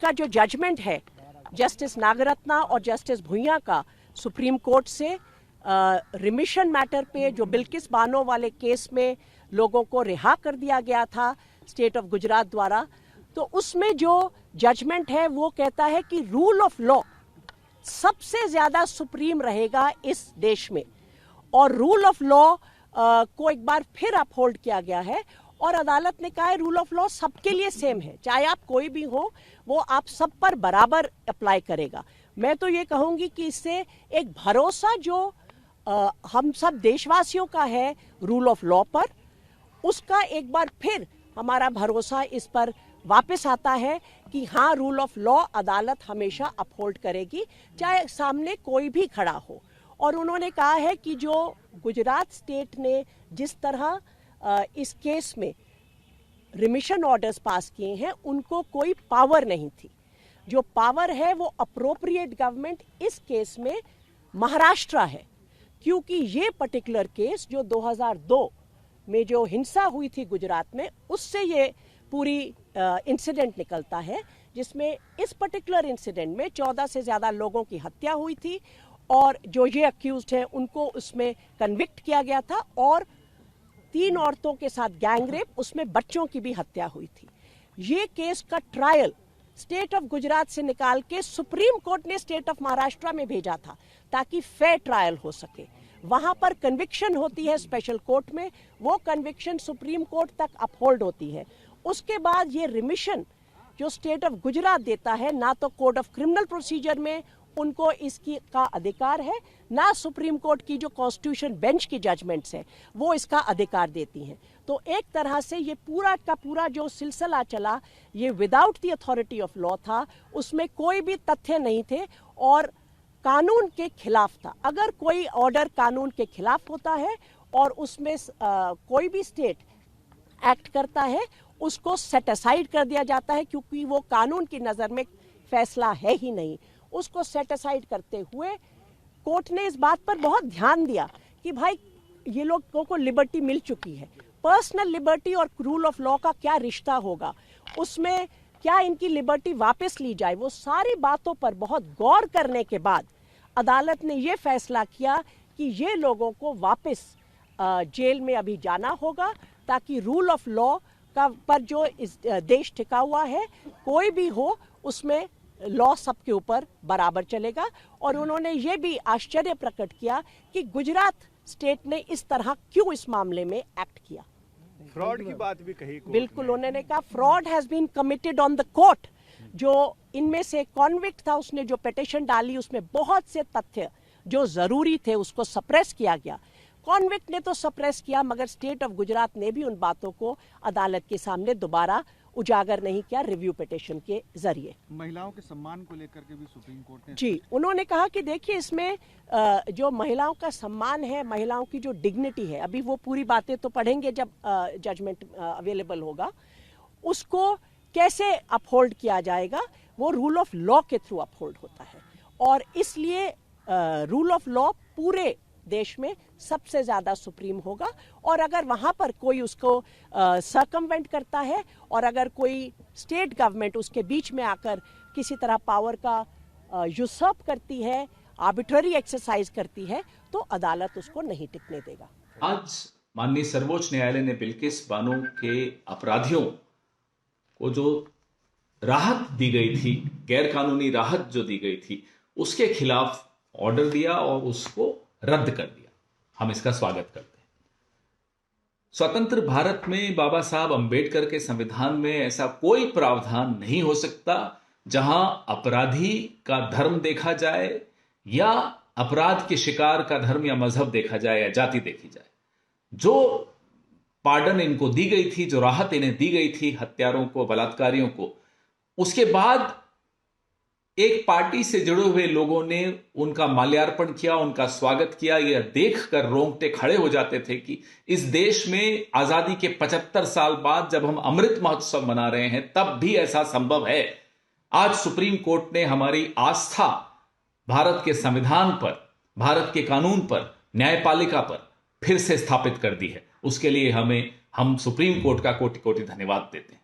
उसका जो जजमेंट है जस्टिस नागरत्ना और जस्टिस भुइयां का सुप्रीम कोर्ट से रिमिशन मैटर पे जो बिल्किस बानो वाले केस में लोगों को रिहा कर दिया गया था स्टेट ऑफ गुजरात द्वारा, तो उसमें जो जजमेंट है वो कहता है कि रूल ऑफ लॉ सबसे ज्यादा सुप्रीम रहेगा इस देश में, और रूल ऑफ लॉ को एक बार फिर अपहोल्ड किया गया है। और अदालत ने कहा है रूल ऑफ लॉ सबके लिए सेम है, चाहे आप कोई भी हो, वो आप सब पर बराबर अप्लाई करेगा। मैं तो ये कहूंगी कि इससे एक भरोसा जो हम सब देशवासियों का है रूल ऑफ लॉ पर, उसका एक बार फिर हमारा भरोसा इस पर वापस आता है कि हाँ, रूल ऑफ लॉ अदालत हमेशा अपहोल्ड करेगी, चाहे सामने कोई भी खड़ा हो। और उन्होंने कहा है कि जो गुजरात स्टेट ने जिस तरह इस केस में रिमिशन ऑर्डर्स पास किए हैं, उनको कोई पावर नहीं थी। जो पावर है वो अप्रोप्रिएट गवर्नमेंट इस केस में महाराष्ट्र है, क्योंकि ये पर्टिकुलर केस जो 2002 में जो हिंसा हुई थी गुजरात में, उससे ये पूरी इंसिडेंट निकलता है, जिसमें इस पर्टिकुलर इंसिडेंट में 14 से ज्यादा लोगों की हत्या हुई थी और जो ये अक्यूज्ड हैं उनको उसमें कन्विक्ट किया गया था, और 3 औरतों के साथ गैंग रेप, उसमें बच्चों की भी हत्या हुई थी। ये केस का ट्रायल स्टेट ऑफ गुजरात से निकाल के सुप्रीम कोर्ट ने स्टेट ऑफ महाराष्ट्र में भेजा था ताकि फेयर ट्रायल हो सके। वहां पर कन्विक्शन होती है स्पेशल कोर्ट में, वो कन्विक्शन सुप्रीम कोर्ट तक अपहोल्ड होती है। उसके बाद ये रिमिशन जो स्टेट ऑफ गुजरात देता है, ना तो कोड ऑफ क्रिमिनल प्रोसीजर में उनको इसकी का अधिकार है, ना सुप्रीम कोर्ट की जो कॉन्स्टिट्यूशन बेंच की जजमेंट्स है वो इसका अधिकार देती हैं। तो एक तरह से ये पूरा का पूरा जो सिलसिला चला, ये without the authority of law था, उसमें कोई भी तथ्य नहीं थे और कानून के खिलाफ था। अगर कोई ऑर्डर कानून के खिलाफ होता है और उसमें कोई भी स्टेट एक्ट करता है, उसको सेट असाइड कर दिया जाता है, क्योंकि वो कानून की नज़र में फैसला है ही नहीं। उसको सेट असाइड करते हुए कोर्ट ने इस बात पर बहुत ध्यान दिया कि भाई ये लोगों को लिबर्टी मिल चुकी है, पर्सनल लिबर्टी और रूल ऑफ लॉ का क्या रिश्ता होगा, उसमें क्या इनकी लिबर्टी वापस ली जाए। वो सारी बातों पर बहुत गौर करने के बाद अदालत ने ये फैसला किया कि ये लोगों को वापस जेल में अभी जाना होगा, ताकि रूल ऑफ लॉ का पर जो इस देश टिका हुआ है, कोई भी हो उसमें लॉ सबके ऊपर बराबर चलेगा। और उन्होंने ये भी आश्चर्य प्रकट किया कि गुजरात स्टेट ने इस तरह क्यों इस मामले में एक्ट किया। फ्रॉड की बात भी कही। बिल्कुल, उन्होंने कहा fraud has been committed on the court. जो इनमें से कॉन्विक्ट था, उसने जो पिटीशन डाली उसमें बहुत से तथ्य जो जरूरी थे उसको सप्रेस किया गया। कॉन्विक्ट ने तो सप्रेस किया, मगर स्टेट ऑफ गुजरात ने भी उन बातों को अदालत के सामने दोबारा उजागर नहीं किया रिव्यू पिटीशन के जरिए। महिलाओं के सम्मान को लेकर के भी सुप्रीम कोर्ट ने जी, उन्होंने कहा कि देखिए इसमें जो महिलाओं का सम्मान है, महिलाओं की जो डिग्निटी है, अभी वो पूरी बातें तो पढ़ेंगे जब जजमेंट अवेलेबल होगा, उसको कैसे अपहोल्ड किया जाएगा, वो रूल ऑफ लॉ के थ्रू अपहोल्ड होता है। और इसलिए रूल ऑफ लॉ पूरे देश में सबसे ज्यादा सुप्रीम होगा। और अगर वहां पर कोई उसको सरकमवेंट करता है और अगर कोई स्टेट गवर्नमेंट उसके बीच में आकर किसी तरह पावर का यूसर्प करती है, आर्बिट्ररी एक्सरसाइज करती है, तो अदालत उसको नहीं टिकने देगा। आज माननीय सर्वोच्च न्यायालय ने बिल्किस बानो के अपराधियों को जो राहत दी गई थी, गैर कानूनी राहत जो दी गई थी, उसके खिलाफ ऑर्डर दिया और उसको रद्द कर दिया। हम इसका स्वागत करते हैं। स्वतंत्र भारत में बाबा साहब अंबेडकर के संविधान में ऐसा कोई प्रावधान नहीं हो सकता जहां अपराधी का धर्म देखा जाए या अपराध के शिकार का धर्म या मजहब देखा जाए या जाति देखी जाए। जो पार्डन इनको दी गई थी, जो राहत इन्हें दी गई थी हत्यारों को, बलात्कारियों को, उसके बाद एक पार्टी से जुड़े हुए लोगों ने उनका माल्यार्पण किया, उनका स्वागत किया। यह देखकर रोंगटे खड़े हो जाते थे कि इस देश में आजादी के 75 साल बाद जब हम अमृत महोत्सव मना रहे हैं, तब भी ऐसा संभव है। आज सुप्रीम कोर्ट ने हमारी आस्था भारत के संविधान पर, भारत के कानून पर, न्यायपालिका पर फिर से स्थापित कर दी है। उसके लिए हम सुप्रीम कोर्ट का कोटि कोटि धन्यवाद देते हैं।